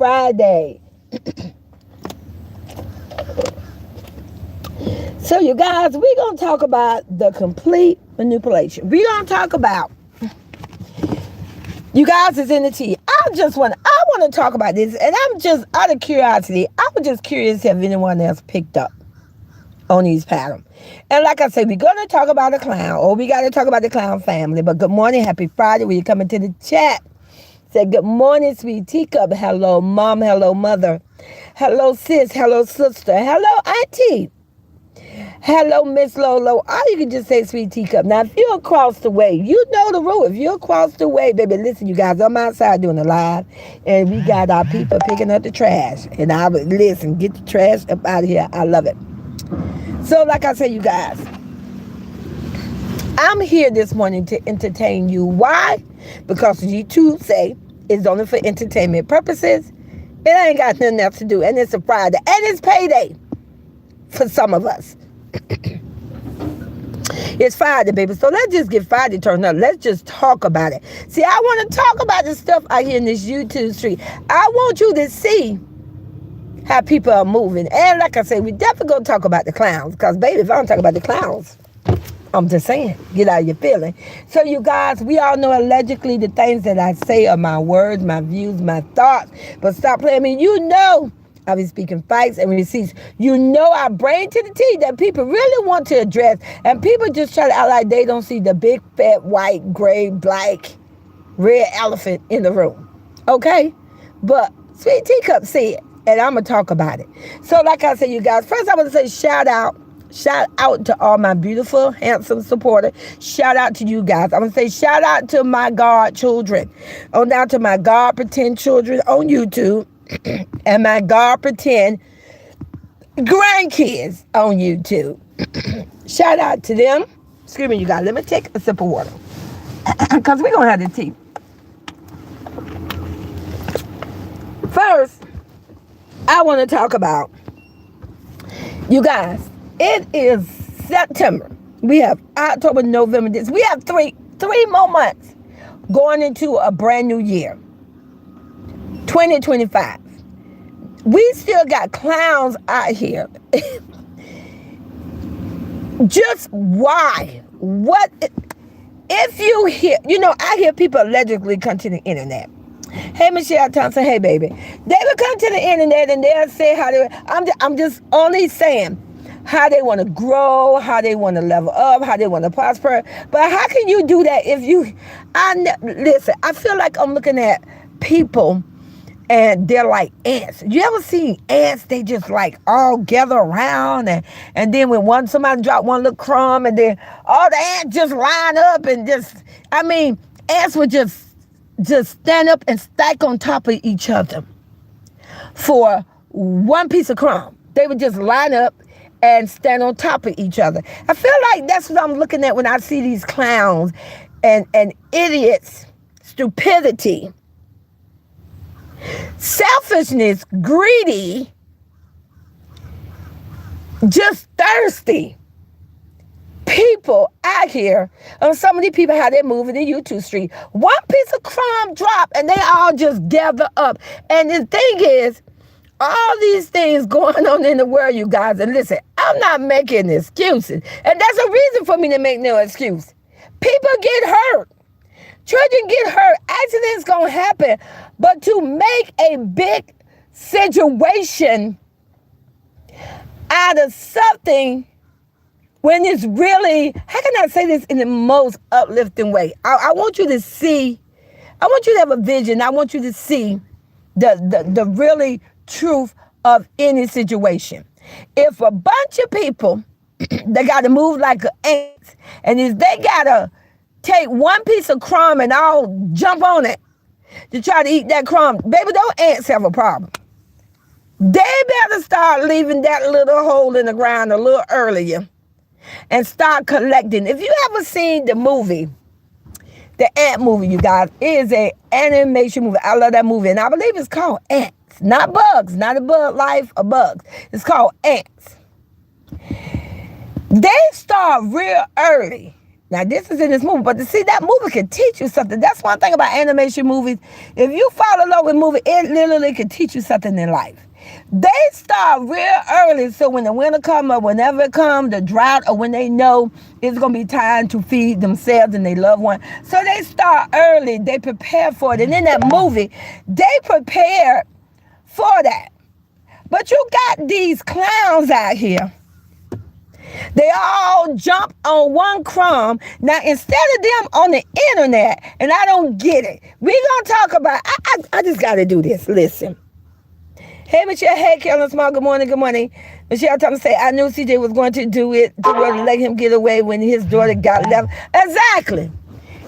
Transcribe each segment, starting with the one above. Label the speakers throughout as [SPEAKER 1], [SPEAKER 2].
[SPEAKER 1] Friday. So you guys, we're going to talk about the complete manipulation. We're going to talk about, you guys is in the tea. I want to talk about this, and I'm just, out of curiosity, I was just curious if anyone else picked up on these patterns. And like I said, we're going to talk about a clown, or we got to talk about the clown family. But good morning, happy Friday. When you come into the chat, say good morning, sweet teacup. Hello, mom. Hello, mother. Hello, sis. Hello, sister. Hello, auntie. Hello, Miss Lolo. Or you can just say sweet teacup. Now, if you're across the way, you know the rule. If you're across the way, baby, listen, you guys, I'm outside doing a live, and we got our people picking up the trash. And I would listen, get the trash up out of here. I love it. So, like I said, you guys, I'm here this morning to entertain you. Why? Because YouTube say it's only for entertainment purposes. It ain't got nothing else to do. And it's a Friday. And it's payday for some of us. It's Friday, baby. So let's just get Friday turned up. Let's just talk about it. See, I want to talk about the stuff out here in this YouTube street. I want you to see how people are moving. And like I said, we definitely going to talk about the clowns. Because, baby, if I don't talk about the clowns, I'm just saying, get out of your feeling. So, you guys, we all know allegedly the things that I say are my words, my views, my thoughts. But stop playing me. You know I be speaking facts and receipts. You know I bring to the tea that people really want to address. And people just try to act like they don't see the big, fat, white, gray, black, red elephant in the room. Okay? But Sweet Teacup see it. And I'm going to talk about it. So like I said, you guys, first I want to say shout out to all my beautiful, handsome supporters. Shout out to you guys. I'm going to say shout out to my God children. On down to my God pretend children on YouTube. And my God pretend grandkids on YouTube. Shout out to them. Excuse me, you guys. Let me take a sip of water. Because we're going to have the tea. First, I want to talk about, you guys, it is September. We have October, November. We have three more months going into a brand new year, 2025. We still got clowns out here. Just why? What? If you hear, I hear people allegedly come to the internet. Hey, Michelle Thompson. Hey, baby. They will come to the internet and they'll say how they. I'm just only saying how they want to grow, how they want to level up, how they want to prosper. But how can you do that if you? Listen. I feel like I'm looking at people, and they're like ants. You ever seen ants? They just like all gather around, and then when somebody drop one little crumb, and then all the ants just line up and ants would just stand up and stack on top of each other for one piece of crumb. They would just line up and stand on top of each other. I feel like that's what I'm looking at when I see these clowns and idiots, stupidity, selfishness, greedy, just thirsty people out here. Some of these people, how they move in the YouTube street. One piece of crumb drop and they all just gather up. And the thing is, all these things going on in the world, you guys, and listen, I'm not making excuses. And that's a reason for me to make no excuse. People get hurt. Children get hurt. Accidents gonna happen. But to make a big situation out of something when it's really, how can I say this in the most uplifting way? I want you to see, I want you to have a vision. I want you to see the really truth of any situation. If a bunch of people, they got to move like ants, and if they got to take one piece of crumb and all jump on it to try to eat that crumb, baby, those ants have a problem. They better start leaving that little hole in the ground a little earlier and start collecting. If you ever seen the movie, the Ant movie, you guys, it is an animation movie. I love that movie. And I believe it's called Ants, not Bugs, not a bug life of bugs. It's called Ants. They start real early Now, this is in this movie, but to see that movie can teach you something. That's one thing about animation movies. If you fall in love with a movie, it literally can teach you something in life. They start real early, so when the winter comes or whenever it comes, the drought, or when they know it's going to be time to feed themselves and their loved one. So they start early. They prepare for it. And in that movie, they prepared for that. But you got these clowns out here. They all jump on one crumb. Now, instead of them on the internet, and I don't get it, we're going to talk about, I just got to do this. Listen. Hey, Michelle. Hey, Carolyn Small. Good morning. Good morning. Michelle Thomas say, I knew CJ was going to do it to let him get away when his daughter got left. Exactly.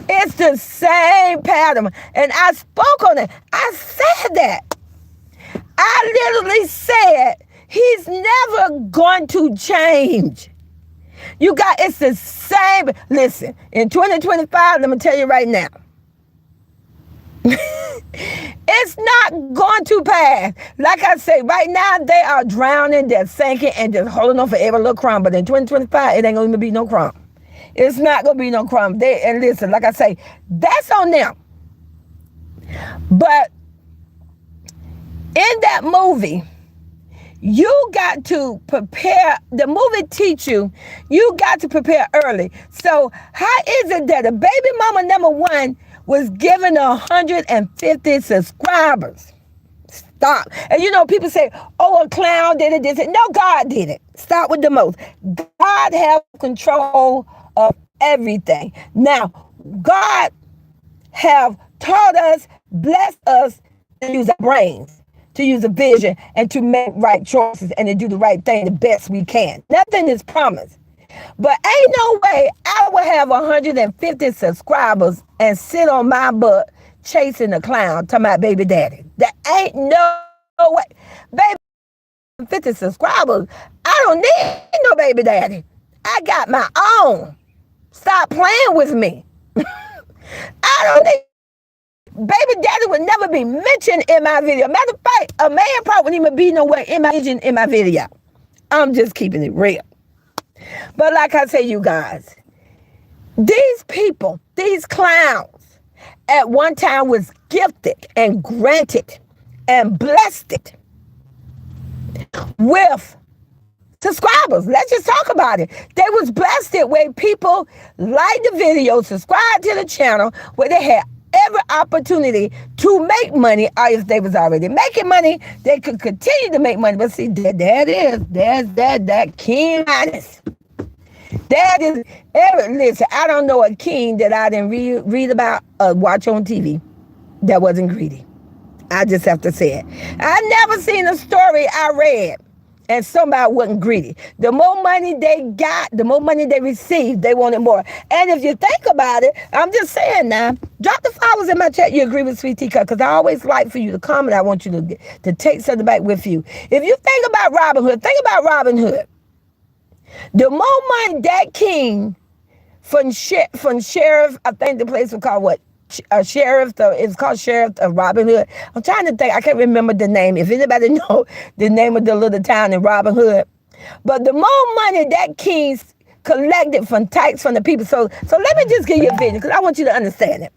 [SPEAKER 1] It's the same pattern. And I spoke on it. I said that. I literally said, he's never going to change. You got, it's the same. Listen, in 2025, let me tell you right now, it's not going to pass. Like I say, right now, they are drowning, they're sinking, and just holding on for every little crumb. But in 2025, it ain't going to be no crumb. It's not going to be no crumb. And listen, like I say, that's on them. But in that movie, you got to prepare. The movie teach you got to prepare early. So how is it that a baby mama number one was given 150 subscribers? Stop. And you know, people say, oh, a clown did it. No, God did it. Start with the most. God has control of everything. Now, God have taught us, blessed us to use our brains, to use a vision, and to make right choices and to do the right thing the best we can. Nothing is promised. But ain't no way I would have 150 subscribers and sit on my butt chasing a clown talking about baby daddy. There ain't no way. Baby, 50 subscribers, I don't need no baby daddy. I got my own. Stop playing with me. I don't need. Baby daddy would never be mentioned in my video. Matter of fact, a man probably wouldn't even be nowhere in my video. I'm just keeping it real. But like I say, you guys, these people, these clowns, at one time was gifted and granted and blessed with subscribers. Let's just talk about it. They was blessed where people liked the video, subscribed to the channel, where they had every opportunity to make money, or if they was already making money, they could continue to make money. But see, there's that King Midas. That is, listen, I don't know a king that I didn't read about or watch on TV that wasn't greedy. I just have to say it. I never seen a story I read and somebody wasn't greedy. The more money they got, the more money they received, they wanted more. And if you think about it, I'm just saying now, drop the flowers in my chat. You agree with Sweet Tea Cup, because I always like for you to comment. I want you to take something back with you. If you think about Robin Hood, think about Robin Hood. The more money that king from sheriff, I think the place was called what? Sheriff, it's called Sheriff of Robin Hood. I'm trying to think, I can't remember the name. If anybody know the name of the little town in Robin Hood. But the more money that king collected from tax from the people. So let me just give you a vision, because I want you to understand it.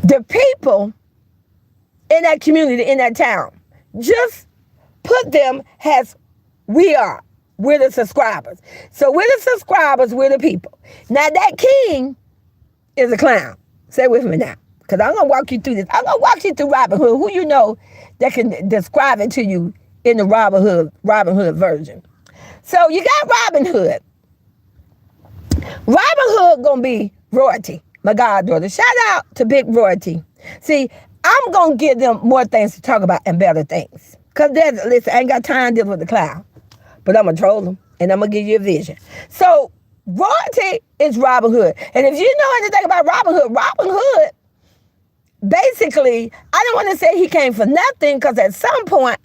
[SPEAKER 1] The people in that community, in that town, just put them as we're the subscribers. So we're the subscribers, we're the people. Now that king is a clown. Say with me now, because I'm going to walk you through this. I'm going to walk you through Robin Hood, who you know that can describe it to you in the Robin Hood version. So you got Robin Hood. Robin Hood going to be royalty, my goddaughter. Shout out to Big Royalty. See, I'm going to give them more things to talk about and better things. Because listen, I ain't got time dealing with the clown. But I'm going to troll them, and I'm going to give you a vision. So royalty is Robin Hood. And if you know anything about Robin Hood, basically, I don't want to say he came for nothing, because at some point,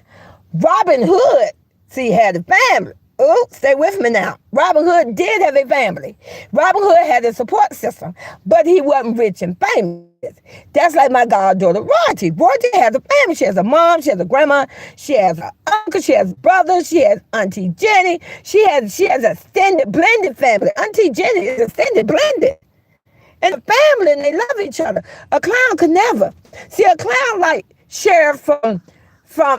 [SPEAKER 1] Robin Hood, see, had a family. Oh, stay with me now. Robin Hood did have a family. Robin Hood had a support system, but he wasn't rich and famous. That's like my goddaughter, Royalty. Royalty has a family. She has a mom, she has a grandma, she has an uncle, she has brothers, she has Auntie Jenny. She has a extended blended family. Auntie Jenny is extended blended. And a family, and they love each other. A clown could never. See, a clown like Sheriff from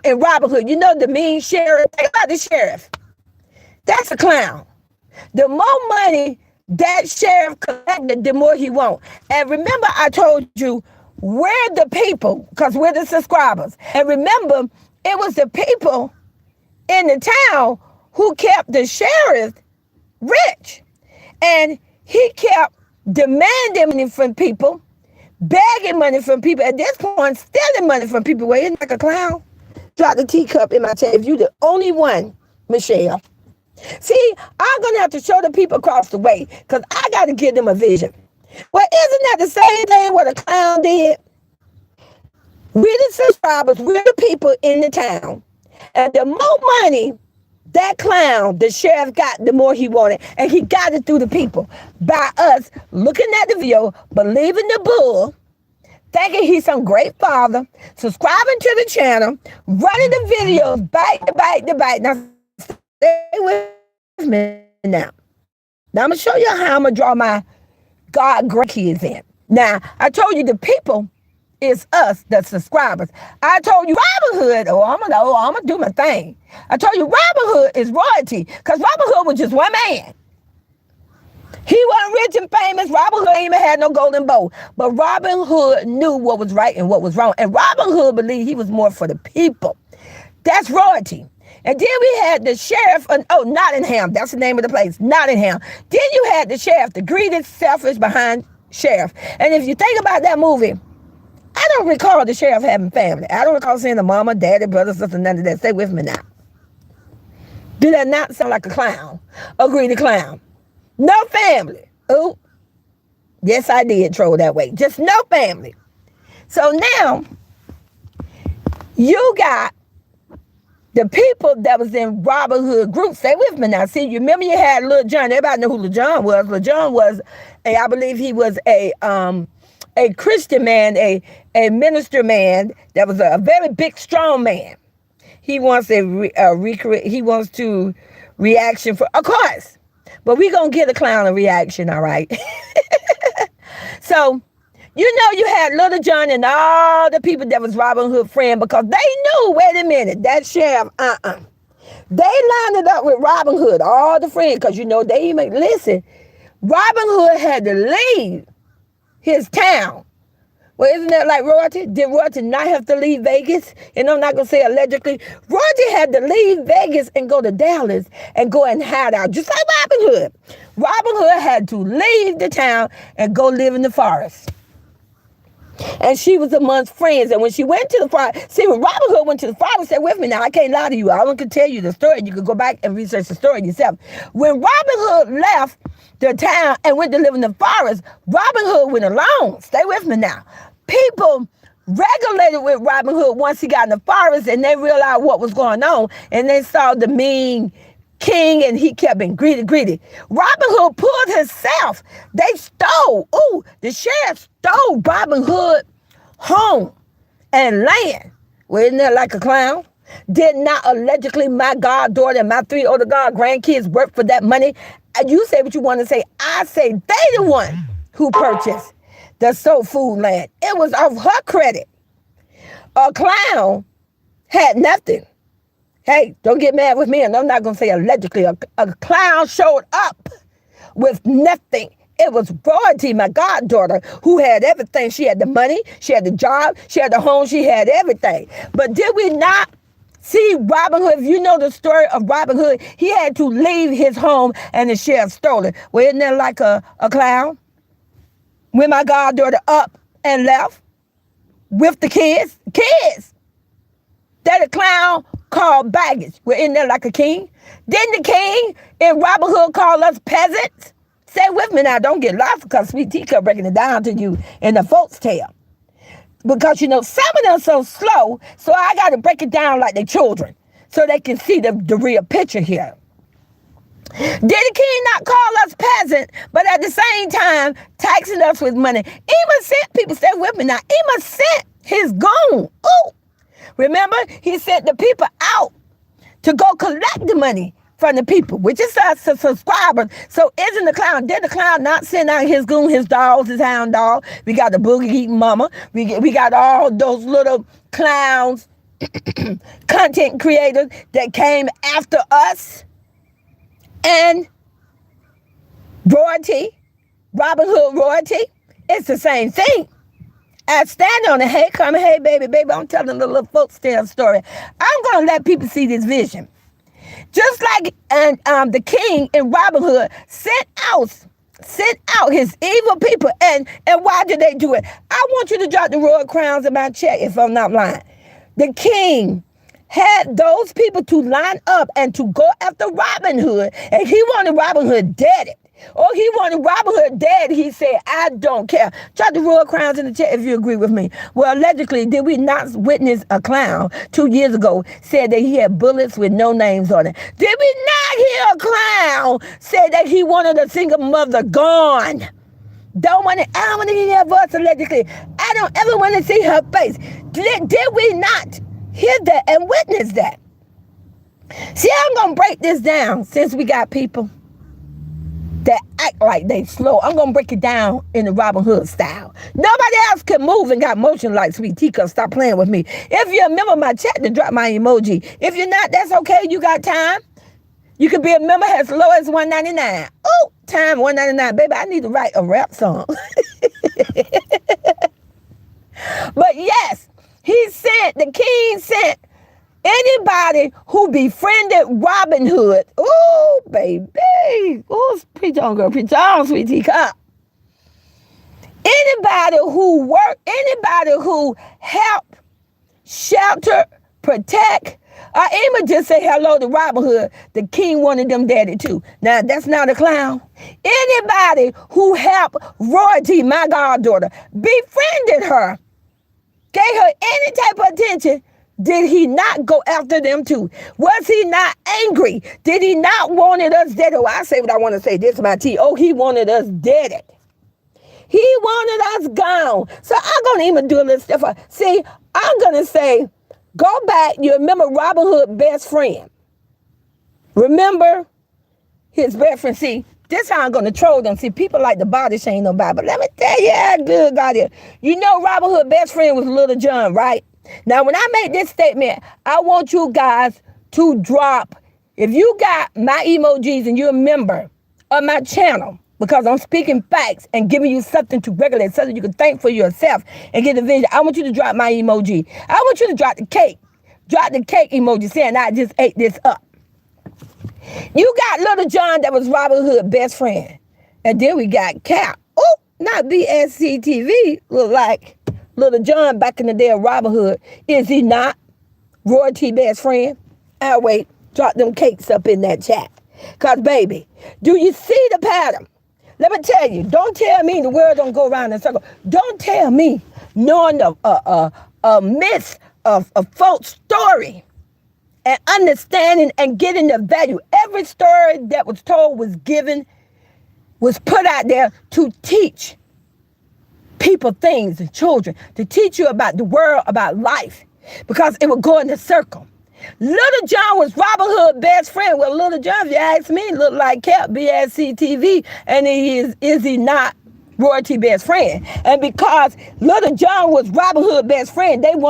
[SPEAKER 1] in Robin Hood. You know the mean sheriff? Think about the sheriff. That's a clown. The more money that sheriff collected, the more he want. And remember, I told you, we're the people, because we're the subscribers. And remember, it was the people in the town who kept the sheriff rich. And he kept demanding money from people, begging money from people. At this point, stealing money from people. Well, isn't like a clown? Drop the teacup in my chair. If you're the only one, Michelle. See, I'm going to have to show the people across the way because I got to give them a vision. Well, isn't that the same thing what a clown did? We're the subscribers. We're the people in the town. And the more money that clown, the sheriff got, the more he wanted. And he got it through the people by us looking at the video, believing the bull, thinking he's some great father, subscribing to the channel, running the videos, bite to bite to bite. Now, stay with me now. Now, I'm going to show you how I'm going to draw my God great kids in. Now, I told you the people is us, the subscribers. I told you Robin Hood, I'm going to do my thing. I told you Robin Hood is royalty because Robin Hood was just one man. He wasn't rich and famous. Robin Hood ain't even had no golden bow. But Robin Hood knew what was right and what was wrong. And Robin Hood believed he was more for the people. That's royalty. And then we had the sheriff, Nottingham. That's the name of the place, Nottingham. Then you had the sheriff, the greedy, selfish behind sheriff. And if you think about that movie, I don't recall the sheriff having family. I don't recall seeing a mama, daddy, brother, sister, none of that. Stay with me now. Do that not sound like a clown? A greedy clown. No family. Oh, yes, I did troll that way. Just no family. So now, you got the people that was in Robin Hood group. Stay with me now. See, you remember you had Lil Jon. Everybody know who Lil Jon was. Lil Jon was, I believe he was a Christian man, a minister man that was a very big, strong man. He wants he wants to reaction for, of course. But we gonna get a clown a reaction, all right? So, you know, you had Little John and all the people that was Robin Hood friend because they knew, wait a minute, that sheriff, They lined it up with Robin Hood, all the friends, because you know, they even, listen, Robin Hood had to leave his town. Well, isn't that like royalty? Did royalty not have to leave Vegas? And I'm not going to say allegedly. Royalty had to leave Vegas and go to Dallas and go and hide out, just like Robin Hood. Robin Hood had to leave the town and go live in the forest. And she was amongst friends. And when she went to the forest, see, when Robin Hood went to the forest, stay with me now, I can't lie to you. I want to tell you the story. You can go back and research the story yourself. When Robin Hood left the town and went to live in the forest, Robin Hood went alone. Stay with me now. People regulated with Robin Hood once he got in the forest and they realized what was going on. And they saw the mean king and he kept being greedy. Robin Hood pulled himself. They stole. Ooh, the sheriff stole Robin Hood home and land. Well, isn't that like a clown? Did not allegedly my goddaughter and my 3 older grandkids work for that money? And you say what you want to say. I say they the one who purchased the soul food land. It was off her credit. A clown had nothing. Hey, don't get mad with me, and I'm not going to say allegedly. A clown showed up with nothing. It was royalty, my goddaughter, who had everything. She had the money, she had the job, she had the home, she had everything. But did we not see Robin Hood? If you know the story of Robin Hood, he had to leave his home and the sheriff stole it. Well, isn't that like a clown? When my goddaughter up and left with the kids, that a clown called baggage. We're in there like a king. Didn't the king in Robin Hood call us peasants? Stay with me now. Don't get lost because Sweet Teacup breaking it down to you in the folks' tale. Because, you know, some of them so slow, so I got to break it down like they're children so they can see the real picture here. Did the king not call us peasant, but at the same time taxing us with money? Even sent people, stay with me now, even sent his goon. Ooh. Remember, he sent the people out to go collect the money from the people, which is us, the subscribers. So did the clown not send out his goon, his dogs, his hound dog? We got the boogie eating mama. We got all those little clowns, content creators that came after us. And royalty, Robin Hood royalty, it's the same thing. I stand on it. Hey, come, hey, baby, I'm telling the little folks tale story. I'm going to let people see this vision. Just like the king in Robin Hood sent out his evil people. And why did they do it? I want you to drop the royal crowns in my check if I'm not lying. The king had those people to line up and to go after Robin Hood. And he wanted Robin Hood dead. Oh, he wanted Robin Hood dead. He said, I don't care. Drop the royal crowns in the chat if you agree with me. Well, allegedly, did we not witness a clown 2 years ago said that he had bullets with no names on it? Did we not hear a clown say that he wanted a single mother gone? I don't want to hear her voice allegedly. I don't ever want to see her face. Did we not hear that and witness that? See, I'm going to break this down since we got people that act like they slow. I'm going to break it down in the Robin Hood style. Nobody else can move and got motion like Sweet Teacup. Stop playing with me. If you're a member of my chat, then drop my emoji. If you're not, that's okay. You got time. You can be a member as low as $1.99. Oh, time $1.99. Baby, I need to write a rap song. But yes, the king sent anybody who befriended Robin Hood. Oh, baby. Oh, preach on, girl. Preach on, Sweet Teacup. Anybody who helped, shelter, protect, I even just say hello to Robin Hood. The king wanted them daddy too. Now, that's not a clown. Anybody who helped royalty, my goddaughter, befriended her, gave her any type of attention, did he not go after them too? Was he not angry? Did he not wanted us dead? Oh, I say what I want to say. This is my tea. Oh, he wanted us dead. He wanted us gone. So I'm going to even do a little stuff. See, I'm going to say, go back. You remember Robin Hood's best friend. Remember his best friend. See, this how I'm going to troll them. See, people like the body shame nobody. But let me tell you how good God is. You know Robin Hood's best friend was Little John, right? Now, when I make this statement, I want you guys to drop, if you got my emojis and you're a member of my channel, because I'm speaking facts and giving you something to regulate, something you can think for yourself and get a vision, I want you to drop my emoji. I want you to drop the cake. Drop the cake emoji saying I just ate this up. You got Little John that was Robin Hood's best friend. And then we got Cap. Oh, not BSC TV. Look like Little John back in the day of Robin Hood. Is he not royalty best friend? I'll wait. Drop them cakes up in that chat. Because, baby, do you see the pattern? Let me tell you, don't tell me the world don't go around in a circle. Don't tell me knowing a myth of a false story and understanding and getting the value. Every story that was told was given, was put out there to teach people things and children, to teach you about the world, about life, because it would go in a circle. Little John was Robin Hood's best friend. Well, Little John, if you ask me, looked like Cap, BSC TV, and is he not royalty best friend? And because Little John was Robin Hood's best friend, they had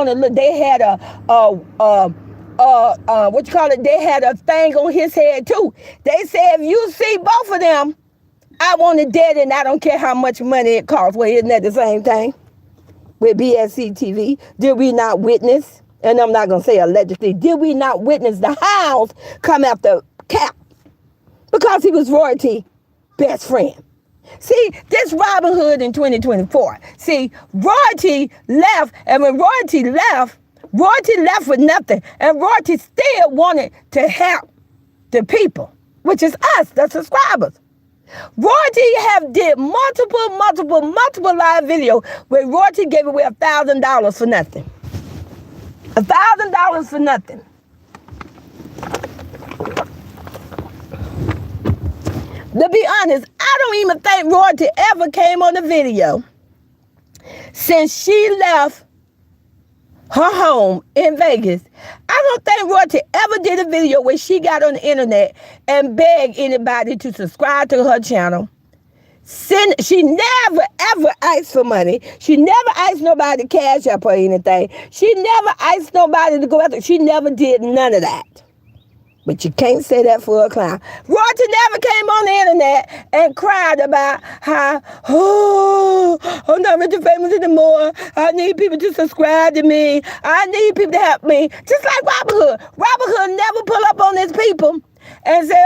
[SPEAKER 1] they had a thing on his head too. They said, if you see both of them, I want it dead, and I don't care how much money it costs. Well, isn't that the same thing with BSC TV? Did we not witness, and I'm not going to say allegedly, did we not witness the hounds come after Cap? Because he was royalty best friend. See, this Robin Hood in 2024. See, royalty left, and when royalty left with nothing, and royalty still wanted to help the people, which is us, the subscribers. Royalty have did multiple live video where Royalty gave away $1,000 for nothing. $1,000 for nothing. To be honest, I don't even think Royalty ever came on the video since she left her home in Vegas. I don't think Royalty ever did a video where she got on the internet and begged anybody to subscribe to her channel. She never ever asked for money. She never asked nobody to cash up or anything. She never asked nobody to go after. She never did none of that. But you can't say that for a clown. Royalty never came on the internet and cried about how, I'm not rich and famous anymore. I need people to subscribe to me. I need people to help me. Just like Robin Hood. Robin Hood never pull up on his people and say,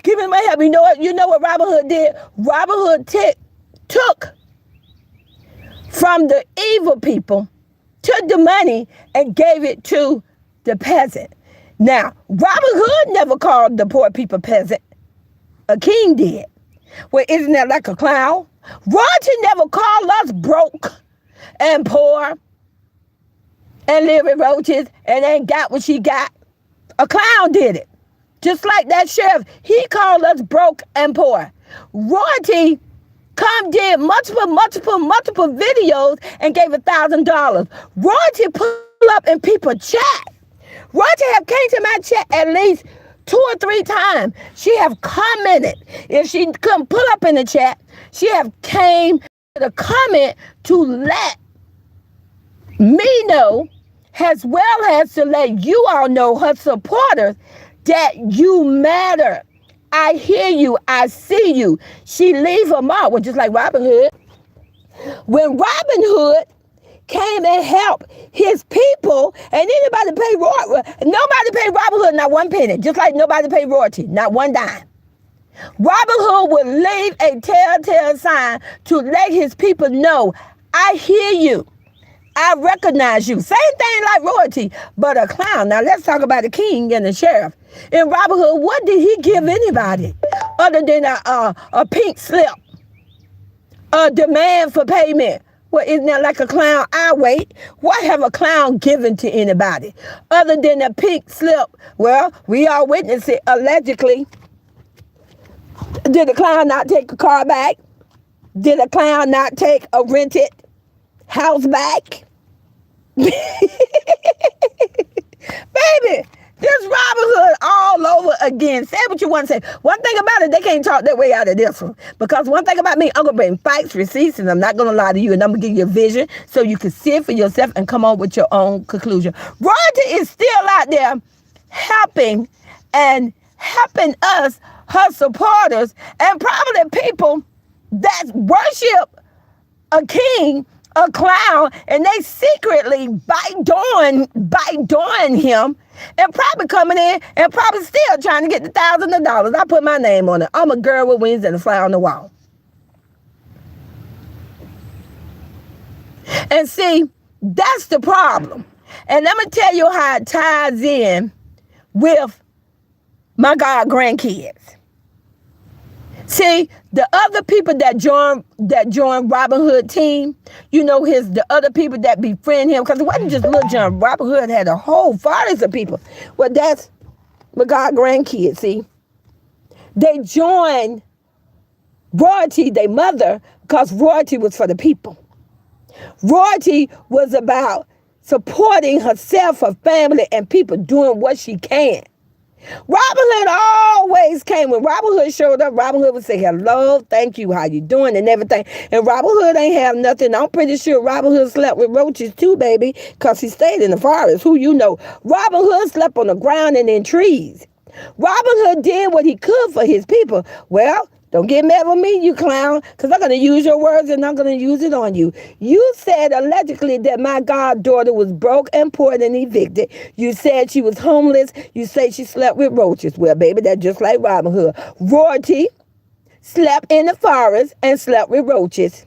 [SPEAKER 1] give me my help. You know what Robin Hood did? Robin Hood took from the evil people, took the money and gave it to the peasant. Now, Robin Hood never called the poor people peasant. A king did. Well, isn't that like a clown? Royalty never called us broke and poor and live with roaches and ain't got what she got. A clown did it. Just like that sheriff, he called us broke and poor. Royalty did multiple videos and gave $1,000. Royalty pull up in people's chat. Royalty have came to my chat at least 2 or 3 times. She have commented. If she couldn't pull up in the chat, she have came to the comment to let me know, as well as to let you all know, her supporters, that you matter. I hear you. I see you. She leave her mark. Well, just like Robin Hood. When Robin Hood came and helped his people, and anybody paid nobody paid Robin Hood not 1 penny, just like nobody paid Royalty, not 1 dime. Robin Hood would leave a telltale sign to let his people know, I hear you, I recognize you. Same thing like Royalty, but a clown. Now let's talk about the king and the sheriff. In Robin Hood, what did he give anybody other than a pink slip, a demand for payment? Well, isn't that like a clown? I wait. What have a clown given to anybody other than a pink slip? Well, we all witnessed it allegedly. Did the clown not take a car back? Did a clown not take a rented house back? Baby, this Robin Hood all over again. Say what you want to say. One thing about it, they can't talk their way out of this one. Because one thing about me, I'm going to bring facts, receipts, and I'm not going to lie to you. And I'm going to give you a vision so you can see it for yourself and come on with your own conclusion. Royalty is still out there helping us, her supporters, and probably people that worship a king, a clown, and they secretly by-doing him, and probably coming in and probably still trying to get the thousands of dollars. I put my name on it. I'm a girl with wings and a fly on the wall. And see, that's the problem. And let me tell you how it ties in with my God grandkids. See, the other people that joined Robin Hood team, the other people that befriend him, because it wasn't just Lil Jon. Robin Hood had a whole forest of people. Well, that's my God grandkids, see. They joined Royalty, their mother, because Royalty was for the people. Royalty was about supporting herself, her family, and people doing what she can. Robin Hood always came. When Robin Hood showed up, Robin Hood would say, hello, thank you, how you doing, and everything. And Robin Hood ain't have nothing. I'm pretty sure Robin Hood slept with roaches too, baby, because he stayed in the forest. Who you know? Robin Hood slept on the ground and in trees. Robin Hood did what he could for his people. Well, don't get mad with me, you clown, because I'm going to use your words and I'm going to use it on you. You said allegedly that my goddaughter was broke and poor and evicted. You said she was homeless. You say she slept with roaches. Well, baby, that's just like Robin Hood. Royalty slept in the forest and slept with roaches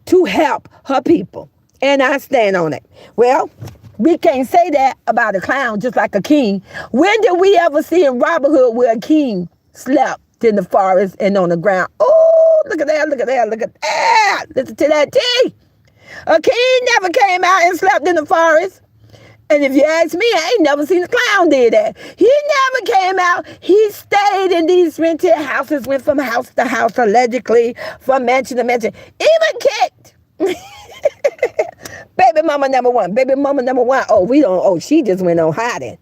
[SPEAKER 1] to help her people. And I stand on it. Well, we can't say that about a clown just like a king. When did we ever see in Robin Hood where a king slept in the forest and on the ground? Oh, look at that, look at that, look at that. Listen to that tea. A king never came out and slept in the forest And if you ask me, I ain't never seen a clown did that. He never came out. He stayed in these rented houses, went from house to house, allegedly, from mansion to mansion. Even kicked. Baby mama number one. Baby mama number one. She just went on hiding.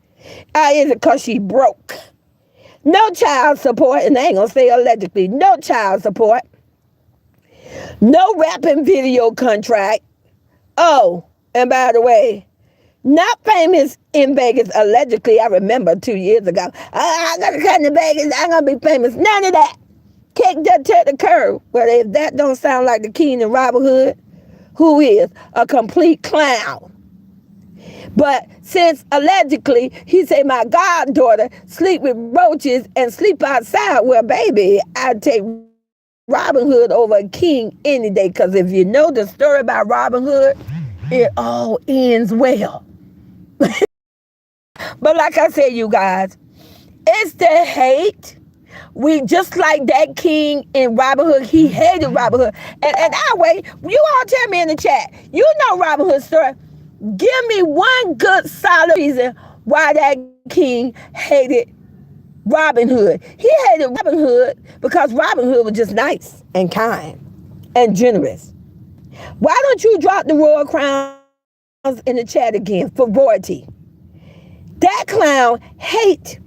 [SPEAKER 1] Is it because she broke? No child support. And I ain't going to say allegedly. No child support. No rapping video contract. Oh, and by the way, not famous in Vegas, allegedly. I remember 2 years ago. I got to come to Vegas. I'm going to be famous. None of that. Kick that to the curb. Well, if that don't sound like the King and Robin Hood, who is a complete clown? But since allegedly he said my goddaughter sleep with roaches and sleep outside, well, baby, I'd take Robin Hood over a king any day. Because if you know the story about Robin Hood, it all ends well. But like I said, you guys, it's the hate. We just like that king in Robin Hood. He hated Robin Hood. And our way, you all tell me in the chat. You know Robin Hood's story. Give me one good solid reason why that king hated Robin Hood. He hated Robin Hood because Robin Hood was just nice and kind and generous. Why don't you drop the royal crowns in the chat again for royalty? That clown hate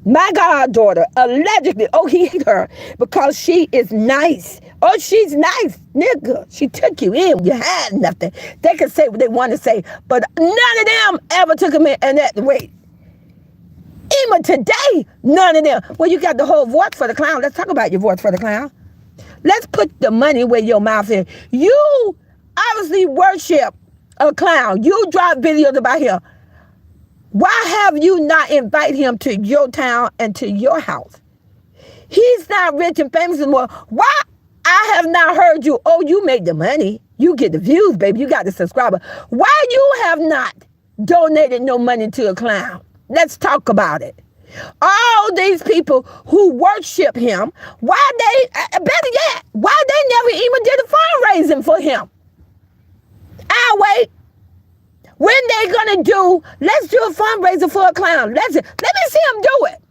[SPEAKER 1] my goddaughter, allegedly. Oh, he hate her because she is nice. Oh, she's nice, nigga. She took you in. You had nothing. They could say what they want to say, but none of them ever took him in that way. Even today, none of them. Well, you got the whole voice for the clown. Let's talk about your voice for the clown. Let's put the money where your mouth is. You obviously worship a clown. You drop videos about him. Why have you not invited him to your town and to your house? He's not rich and famous anymore. Why? I have not heard you. Oh, you made the money. You get the views, baby. You got the subscriber. Why you have not donated no money to a clown? Let's talk about it. All these people who worship him, why they, better yet, why they never even did a fundraising for him? I'll wait. When they gonna do, let's do a fundraiser for a clown. Let me see him do it.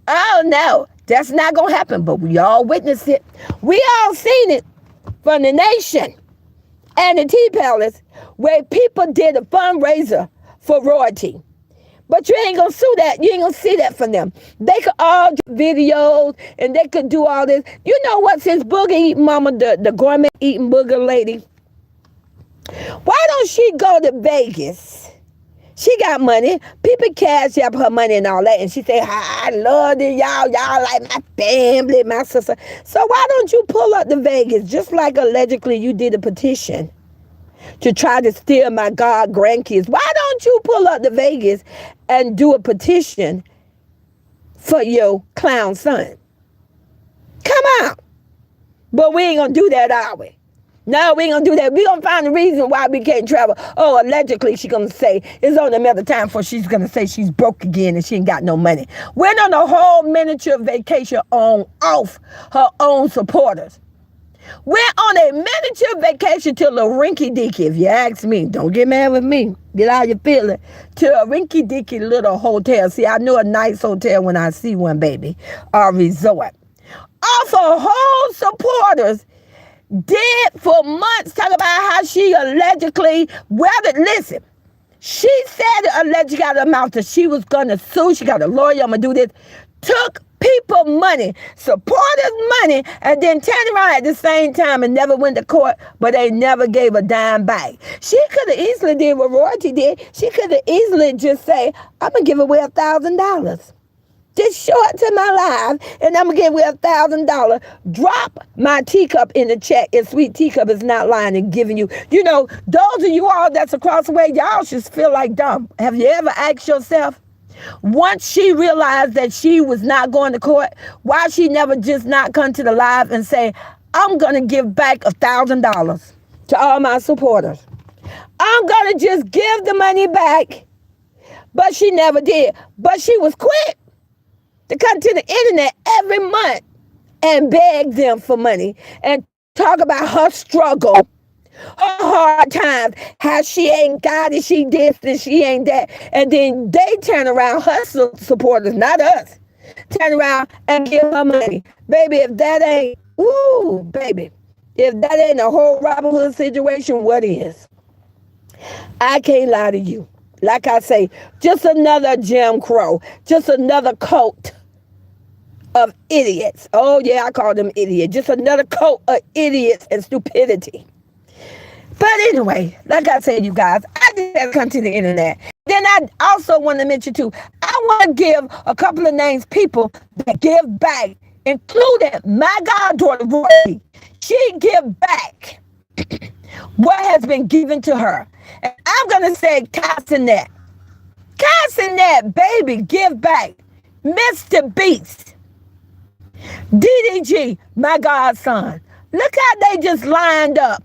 [SPEAKER 1] Oh no, that's not gonna happen, but we all witnessed it. We all seen it from the nation and the Tea Palace where people did a fundraiser for royalty. But you ain't gonna sue that. You ain't gonna see that from them. They could all do videos and they could do all this. You know what, since Booger Eating Mama, the gourmet eating booger lady, why don't she go to Vegas? She got money. People cash up her money and all that. And she say, I love it, y'all. Y'all like my family, my sister. So why don't you pull up to Vegas, just like allegedly you did a petition to try to steal my grandkids? Why don't you pull up to Vegas and do a petition for your clown son? Come on. But we ain't going to do that, are we? No, we ain't gonna do that. We gonna find the reason why we can't travel. Oh, allegedly she gonna say it's on another time for she's gonna say she's broke again and she ain't got no money. Went on a whole miniature vacation off her own supporters. Went on a miniature vacation to La Rinky Dinky. If you ask me, don't get mad with me. Get out your feeling. To a rinky dinky little hotel. See, I know a nice hotel when I see one, baby. A resort. Off her whole supporters. Did for months talk about how she allegedly, listen, she said allegedly got her mouth that she was going to sue. She got a lawyer, I'm going to do this. Took people money, supporters money, and then turned around at the same time and never went to court, but they never gave a dime back. She could have easily did what Royalty did. She could have easily just say, I'm going to give away $1,000. Just show it to my live, and I'm going to give you $1,000. Drop my teacup in the check if Sweet Teacup is not lying and giving you. You know, those of you all that's across the way, y'all should feel like dumb. Have you ever asked yourself, once she realized that she was not going to court, why she never just not come to the live and say, I'm going to give back $1,000 to all my supporters. I'm going to just give the money back. But she never did. But she was quick to come to the internet every month and beg them for money and talk about her struggle Her hard times, how she ain't got it, she this and she ain't that. And then they turn around, her supporters, not us, turn around and give her money. Baby, if that ain't, ooh, baby, if that ain't a whole Robin Hood situation, what is? I can't lie to you. Like I say, just another Jim Crow, just another cult of idiots. Oh, yeah, I call them idiots. Just another cult of idiots and stupidity. But anyway, like I said, you guys, I just have to come to the internet. Then I also want to mention, too, I want to give a couple of names, people that give back, including my goddaughter, Rory. She give back what has been given to her. And I'm going to say Cassinet. Cassinet, baby, give back. Mr. Beast. DDG, my godson. Look how they just lined up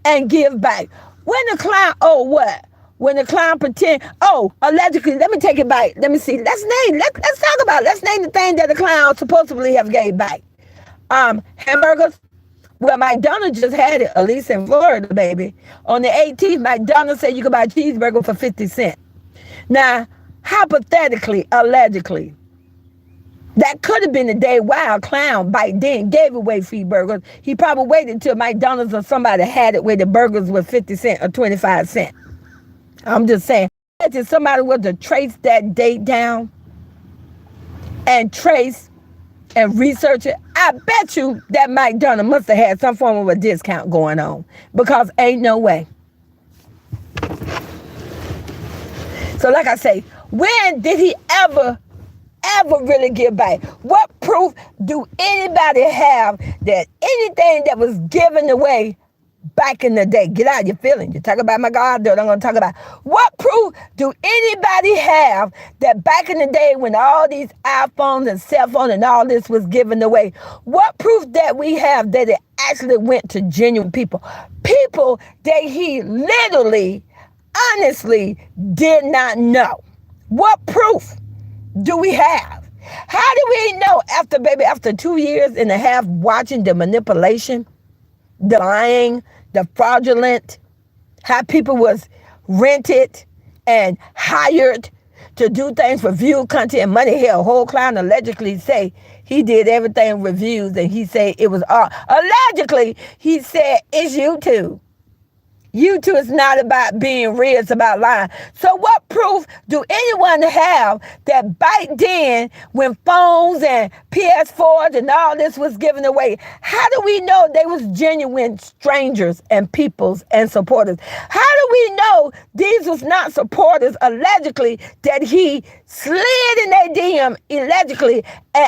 [SPEAKER 1] and give back. When the clown, oh, what? When the clown pretend, oh, allegedly, let me take it back. Let me see. Let's talk about it. Let's name the thing that the clown supposedly have gave back. Hamburgers. Well, McDonald's just had it, at least in Florida, baby. On the 18th, McDonald's said you could buy a cheeseburger for 50 cents. Now, hypothetically, allegedly, that could have been the day Wild Clown back then gave away free burgers. He probably waited until McDonald's or somebody had it where the burgers were 50 cents or 25 cents. I'm just saying, if somebody was to trace that date down and trace and research it, I bet you that McDonald's must have had some form of a discount going on, because ain't no way. So like I say, when did he ever really give back? What proof do anybody have that anything that was given away back in the day? Get out of your feelings. You talk about my goddaughter, I'm going to talk about what proof do anybody have that back in the day when all these iPhones and cell phones and all this was given away, what proof that we have that it actually went to genuine people? People that he literally, honestly did not know. What proof do we have? How do we know after 2 years and a half watching the manipulation, the lying, the fraudulent, how people was rented and hired to do things for view, content, and money? Hell, whole clown allegedly say he did everything reviews, and he said it was all. Allegedly, he said it's YouTube. YouTube is not about being real, it's about lying. So what proof do anyone have that back then when phones and PS4s and all this was given away, how do we know they was genuine strangers and peoples and supporters? How do we know these was not supporters allegedly that he slid in their DM allegedly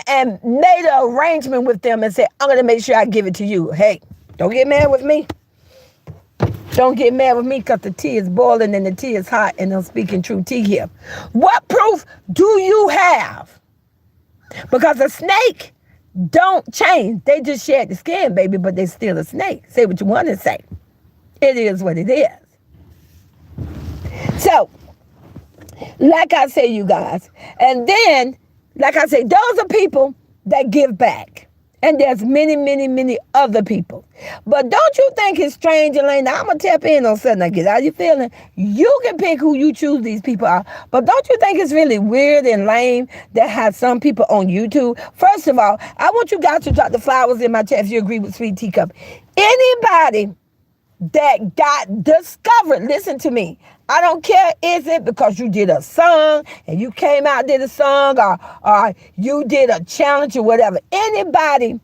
[SPEAKER 1] and made an arrangement with them and said, I'm going to make sure I give it to you. Hey, don't get mad with me. Don't get mad with me because the tea is boiling and the tea is hot and I'm speaking true tea here. What proof do you have? Because a snake don't change. They just shed the skin, baby, but they still a snake. Say what you want to say. It is what it is. So, like I say, you guys, and then, like I say, those are people that give back. And there's many, many, many other people. But don't you think it's strange, Elaine? Now, I'm going to tap in on something like this. How you feeling? You can pick who you choose these people are. But don't you think it's really weird and lame that has some people on YouTube? First of all, I want you guys to drop the flowers in my chat if you agree with Sweet Teacup. Anybody that got discovered, listen to me. I don't care, is it because you did a song and you came out and did a song, or you did a challenge or whatever. Anybody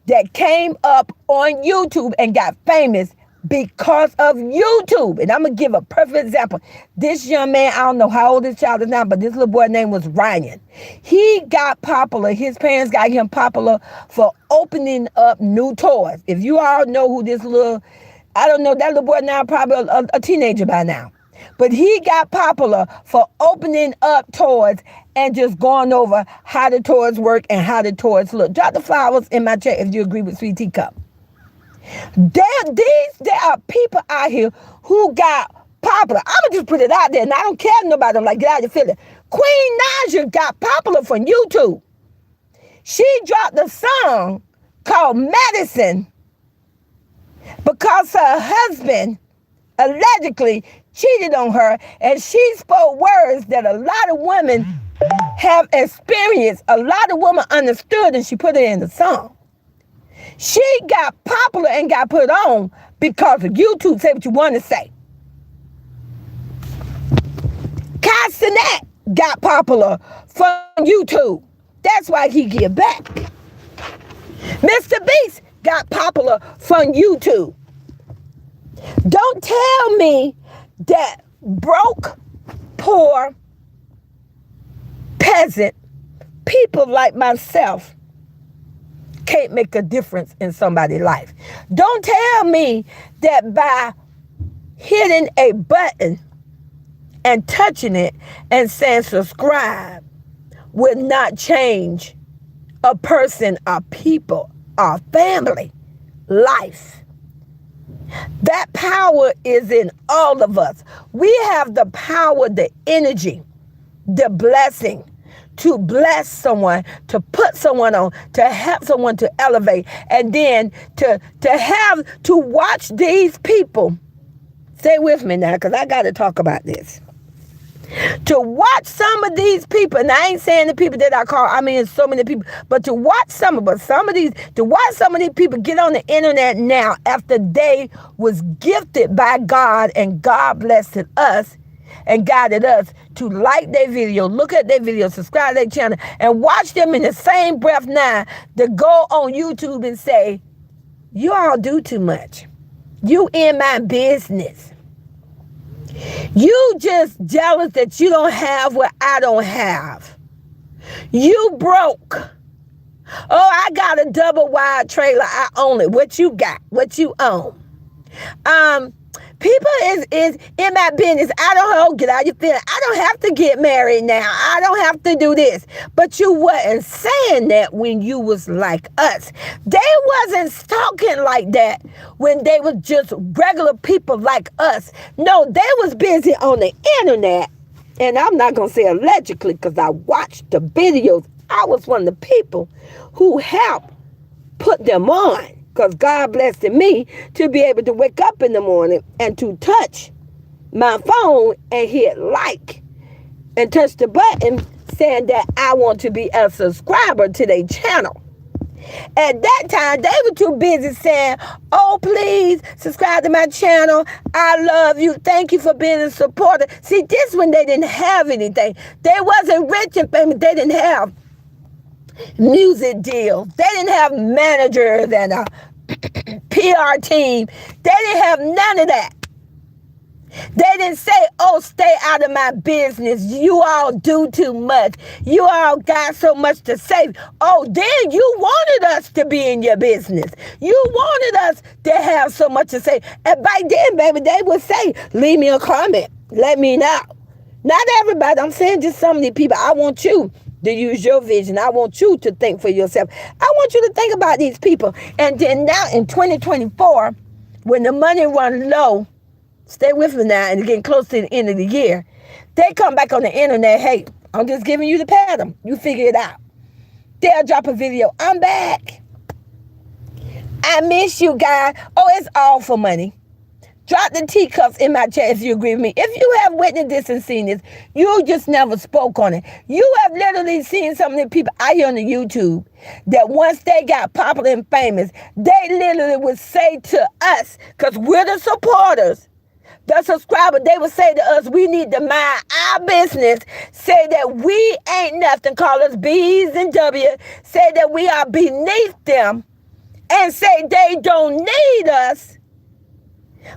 [SPEAKER 1] that came up on YouTube and got famous because of YouTube. And I'm going to give a perfect example. This young man, I don't know how old this child is now, but this little boy's name was Ryan. He got popular. His parents got him popular for opening up new toys. If you all know who this little, I don't know, that little boy now probably a teenager by now. But he got popular for opening up toys and just going over how the toys work and how the toys look. Drop the flowers in my chat if you agree with Sweet Teacup. There are people out here who got popular. I'm going to just put it out there, and I don't care nobody. I'm like, get out of your feeling. Queen Naja got popular from YouTube. She dropped a song called Medicine because because her husband allegedly cheated on her, and she spoke words that a lot of women have experienced. A lot of women understood, and she put it in the song. She got popular and got put on because of YouTube. Say what you want to say. Castanet got popular from YouTube. That's why he give back. Mr. Beast got popular from YouTube. Don't tell me that broke, poor, peasant people like myself can't make a difference in somebody's life. Don't tell me that by hitting a button and touching it and saying subscribe will not change a person, a people, a family life. That power is in all of us. We have the power, the energy, the blessing to bless someone, to put someone on, to help someone to elevate, and then to watch these people. Stay with me now, because I got to talk about this. To watch some of these people, and I ain't saying the people that I call, I mean so many people, but to watch some of these people get on the internet now after they was gifted by God, and God blessed us and guided us to like their video, look at their video, subscribe to their channel, and watch them in the same breath now to go on YouTube and say, you all do too much. You in my business. You just jealous that you don't have what I don't have. You broke. Oh, I got a double wide trailer. I own it. What you got? What you own? People is in my business. I don't get out your feelings. I don't have to get married now. I don't have to do this. But you wasn't saying that when you was like us. They wasn't talking like that when they was just regular people like us. No, they was busy on the internet. And I'm not going to say allegedly because I watched the videos. I was one of the people who helped put them on. Because God blessed me to be able to wake up in the morning and to touch my phone and hit like and touch the button saying that I want to be a subscriber to their channel. At that time, they were too busy saying, oh, please subscribe to my channel. I love you. Thank you for being a supporter. See, this when they didn't have anything. They wasn't rich and famous. They didn't have music deals. They didn't have managers and a PR team. They didn't have none of that. They didn't say, oh, stay out of my business. You all do too much. You all got so much to say. Oh, then you wanted us to be in your business. You wanted us to have so much to say. And back then, baby, they would say, leave me a comment. Let me know. Not everybody. I'm saying just some of the people. I want you to use your vision. I want you to think for yourself. I want you to think about these people. And then now in 2024, when the money runs low, stay with me now, and getting close to the end of the year, they come back on the internet. Hey, I'm just giving you the pattern. You figure it out. They'll drop a video. I'm back. I miss you, guys. Oh, it's all for money. Drop the teacups in my chat if you agree with me. If you have witnessed this and seen this, you just never spoke on it. You have literally seen some of the people out here on the YouTube that once they got popular and famous, they literally would say to us, because we're the supporters, the subscriber, they would say to us, we need to mind our business, say that we ain't nothing, call us B's and W, say that we are beneath them, and say they don't need us.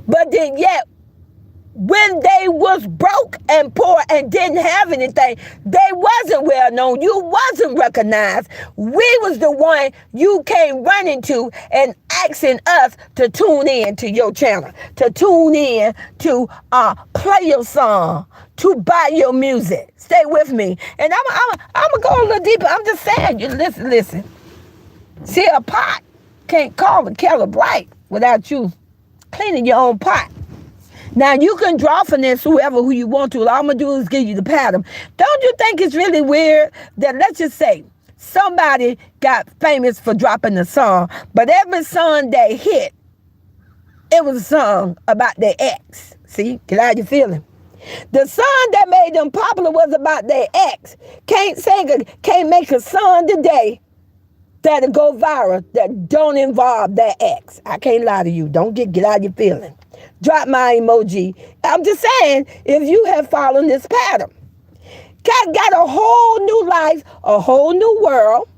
[SPEAKER 1] But then yet, when they was broke and poor and didn't have anything, they wasn't well known. You wasn't recognized. We was the one you came running to and asking us to tune in to your channel, to tune in to play your song, to buy your music. Stay with me. And I'm gonna go a little deeper. I'm just saying, you listen. See, a pot can't call the kettle black without you cleaning your own pot. Now, you can draw from this who you want to. All I'm going to do is give you the pattern. Don't you think it's really weird that, let's just say, somebody got famous for dropping a song, but every song they hit, It was a song about their ex. See, get out your feeling. The song that made them popular was about their ex. Can't make a song today that'll go viral that don't involve their ex. I can't lie to you. Don't get out your feeling. Drop my emoji. I'm just saying, if you have followed this pattern. Got a whole new life, a whole new world,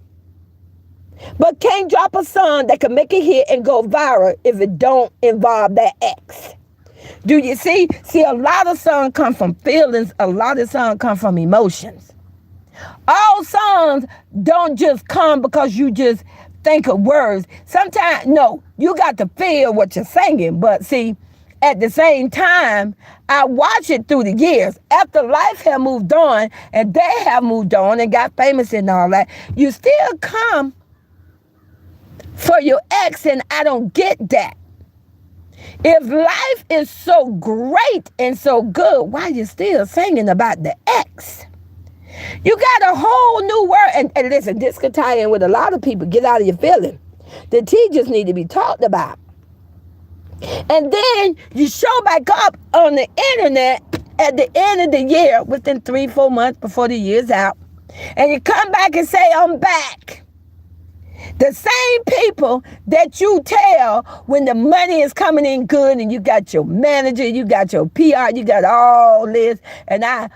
[SPEAKER 1] but can't drop a song that can make it hit and go viral if it don't involve that ex. Do you see? See, a lot of songs come from feelings. A lot of songs come from emotions. All songs don't just come because you just think of words. Sometimes, no, you got to feel what you're singing. But see, at the same time, I watch it through the years. After life have moved on and they have moved on and got famous and all that, you still come for your ex, and I don't get that. If life is so great and so good, why are you still singing about the ex? You got a whole new world. And listen, this could tie in with a lot of people. Get out of your feeling. The tea just need to be talked about. And then you show back up on the internet at the end of the year, within 3-4 months before the year's out, and you come back and say, I'm back. The same people that you tell when the money is coming in good and you got your manager, you got your PR, you got all this. And I,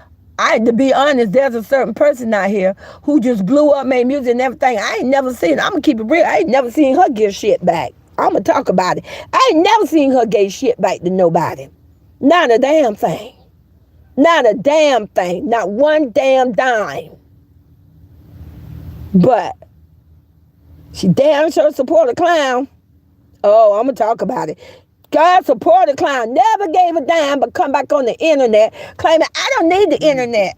[SPEAKER 1] to be honest, there's a certain person out here who just blew up, made music and everything. I ain't never seen, I'm going to keep it real, I ain't never seen her give shit back. I'm going to talk about it. I ain't never seen her give shit back to nobody. Not a damn thing. Not a damn thing. Not one damn dime. But she damn sure support a clown. Oh, I'm going to talk about it. God support a clown. Never gave a dime, but come back on the internet claiming, I don't need the internet.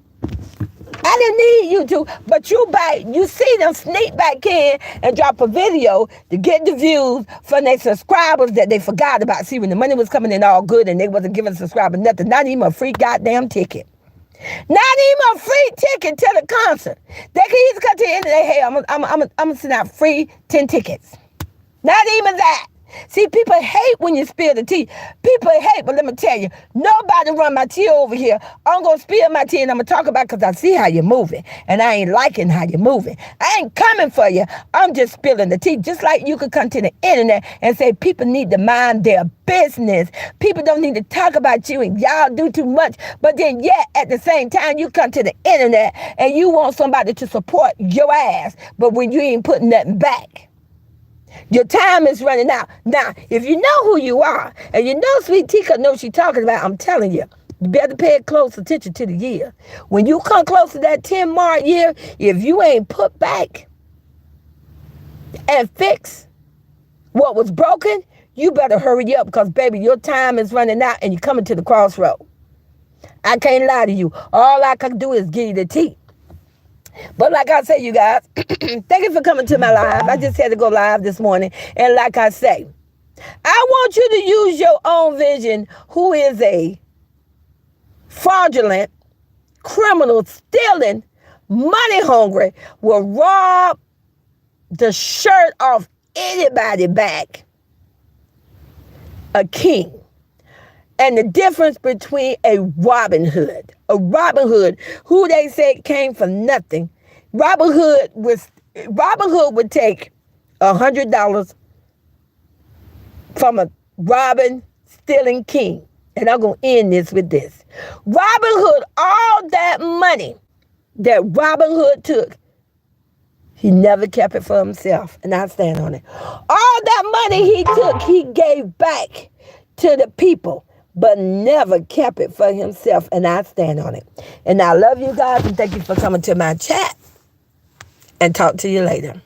[SPEAKER 1] I didn't need you to, but you see them sneak back in and drop a video to get the views from their subscribers that they forgot about. See, when the money was coming in all good and they wasn't giving subscribers nothing, not even a free goddamn ticket. Not even a free ticket to the concert. They can either come to the end of the day, hey, I'm gonna send out free 10 tickets. Not even that. See, people hate when you spill the tea. People hate, but let me tell you, nobody run my tea over here. I'm going to spill my tea and I'm going to talk about it because I see how you're moving. And I ain't liking how you're moving. I ain't coming for you. I'm just spilling the tea. Just like you could come to the internet and say people need to mind their business. People don't need to talk about you and y'all do too much. But then yet at the same time, you come to the internet and you want somebody to support your ass. But when you ain't putting nothing back. Your time is running out. Now, if you know who you are, and you know Sweet Tika knows what she's talking about, I'm telling you, you better pay close attention to the year. When you come close to that 10 mark year, if you ain't put back and fix what was broken, you better hurry up because, baby, your time is running out and you're coming to the crossroad. I can't lie to you. All I can do is give you the tea. But like I say, you guys, thank you for coming to my live. I just had to go live this morning. And like I say, I want you to use your own vision, who is a fraudulent, criminal, stealing, money hungry, will rob the shirt off anybody back. A king. And the difference between a Robin Hood, who they say came from nothing. Robin Hood would take $100 from a Robin stealing king. And I'm going to end this with this. Robin Hood, all that money that Robin Hood took, he never kept it for himself. And I stand on it. All that money he took, he gave back to the people, but never kept it for himself, and I stand on it. And I love you guys, and thank you for coming to my chat, and talk to you later.